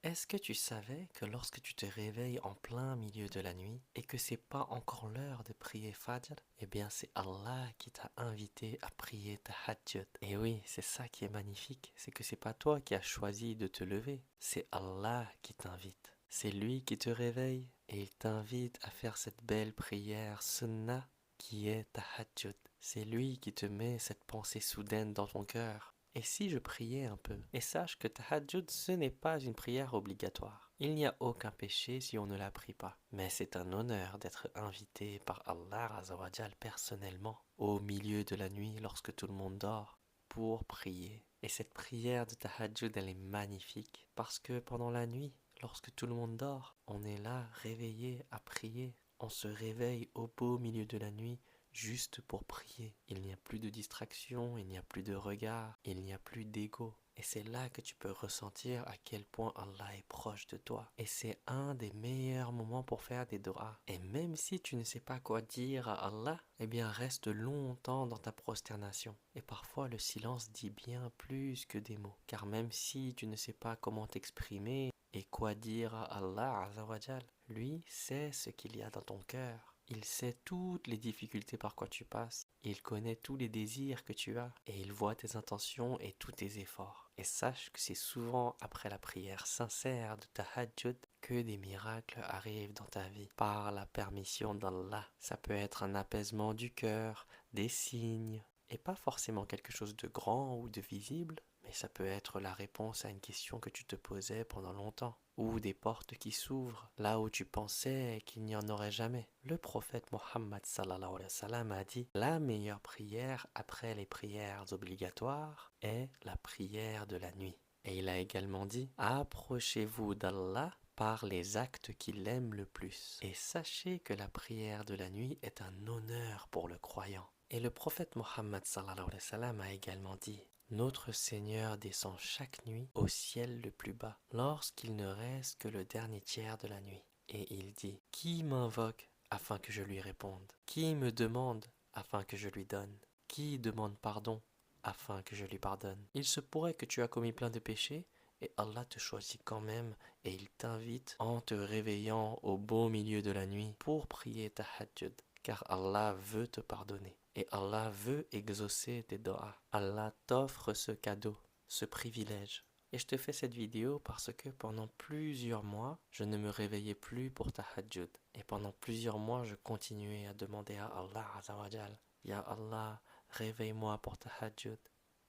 Est-ce que tu savais que lorsque tu te réveilles en plein milieu de la nuit et que c'est pas encore l'heure de prier Fajr, eh bien c'est Allah qui t'a invité à prier Tahajjud. Et oui, c'est ça qui est magnifique, c'est que c'est pas toi qui as choisi de te lever, c'est Allah qui t'invite. C'est lui qui te réveille et il t'invite à faire cette belle prière sunnah qui est Tahajjud. C'est lui qui te met cette pensée soudaine dans ton cœur. Et si je priais un peu? Et sache que Tahajjud, ce n'est pas une prière obligatoire. Il n'y a aucun péché si on ne la prie pas. Mais c'est un honneur d'être invité par Allah Azawajal personnellement, au milieu de la nuit lorsque tout le monde dort, pour prier. Et cette prière de Tahajjud, elle est magnifique, parce que pendant la nuit, lorsque tout le monde dort, on est là, réveillé à prier. On se réveille au beau milieu de la nuit juste pour prier. Il n'y a plus de distraction, il n'y a plus de regard, il n'y a plus d'ego. Et c'est là que tu peux ressentir à quel point Allah est proche de toi. Et c'est un des meilleurs moments pour faire des doigts. Et même si tu ne sais pas quoi dire à Allah, eh bien reste longtemps dans ta prosternation. Et parfois le silence dit bien plus que des mots. Car même si tu ne sais pas comment t'exprimer et quoi dire à Allah Azawajal, lui sait ce qu'il y a dans ton cœur. Il sait toutes les difficultés par quoi tu passes. Il connaît tous les désirs que tu as. Et il voit tes intentions et tous tes efforts. Et sache que c'est souvent après la prière sincère de Tahajjud que des miracles arrivent dans ta vie. Par la permission d'Allah. Ça peut être un apaisement du cœur, des signes. Et pas forcément quelque chose de grand ou de visible. Mais ça peut être la réponse à une question que tu te posais pendant longtemps. Ou des portes qui s'ouvrent là où tu pensais qu'il n'y en aurait jamais. Le prophète Mohammed sallallahu alayhi wa sallam a dit: la meilleure prière après les prières obligatoires est la prière de la nuit. Et il a également dit: approchez-vous d'Allah par les actes qu'il aime le plus. Et sachez que la prière de la nuit est un honneur pour le croyant. Et le prophète Mohammed sallallahu alayhi wa sallam a également dit: notre Seigneur descend chaque nuit au ciel le plus bas, lorsqu'il ne reste que le dernier tiers de la nuit. Et il dit: qui m'invoque afin que je lui réponde? Qui me demande afin que je lui donne? Qui demande pardon afin que je lui pardonne? Il se pourrait que tu as commis plein de péchés et Allah te choisit quand même et il t'invite en te réveillant au beau milieu de la nuit pour prier Tahajjud, car Allah veut te pardonner. Et Allah veut exaucer tes doigts. Allah t'offre ce cadeau, ce privilège. Et je te fais cette vidéo parce que pendant plusieurs mois, je ne me réveillais plus pour Tahajjud. Et pendant plusieurs mois, je continuais à demander à Allah Azawajal: Ya Allah, réveille-moi pour Tahajjud.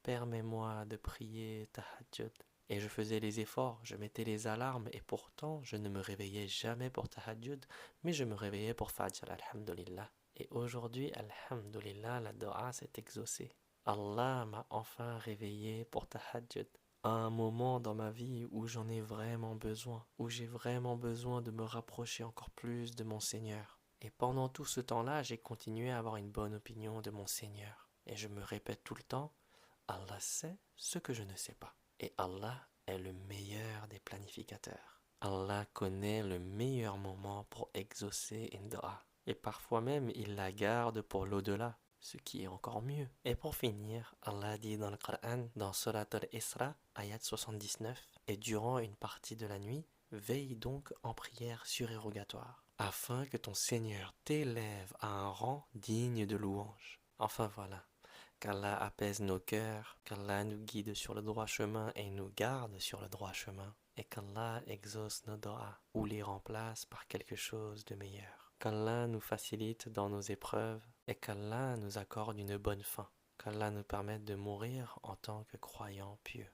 Permets-moi de prier Tahajjud. Et je faisais les efforts, je mettais les alarmes et pourtant je ne me réveillais jamais pour Tahajjud, mais je me réveillais pour Fajr, alhamdulillah. Et aujourd'hui, alhamdulillah, la dua s'est exaucée. Allah m'a enfin réveillé pour Tahajjud. À un moment dans ma vie où j'en ai vraiment besoin, où j'ai vraiment besoin de me rapprocher encore plus de mon Seigneur. Et pendant tout ce temps-là, j'ai continué à avoir une bonne opinion de mon Seigneur. Et je me répète tout le temps: Allah sait ce que je ne sais pas. Et Allah est le meilleur des planificateurs. Allah connaît le meilleur moment pour exaucer une dua. Et parfois même, il la garde pour l'au-delà, ce qui est encore mieux. Et pour finir, Allah dit dans le Coran, dans Surat al-Isra, ayat 79, et durant une partie de la nuit, veille donc en prière surérogatoire, afin que ton Seigneur t'élève à un rang digne de louange. Enfin voilà. Qu'Allah apaise nos cœurs, qu'Allah nous guide sur le droit chemin et nous garde sur le droit chemin, et qu'Allah exauce nos doigts ou les remplace par quelque chose de meilleur. Qu'Allah nous facilite dans nos épreuves et qu'Allah nous accorde une bonne fin. Qu'Allah nous permette de mourir en tant que croyants pieux.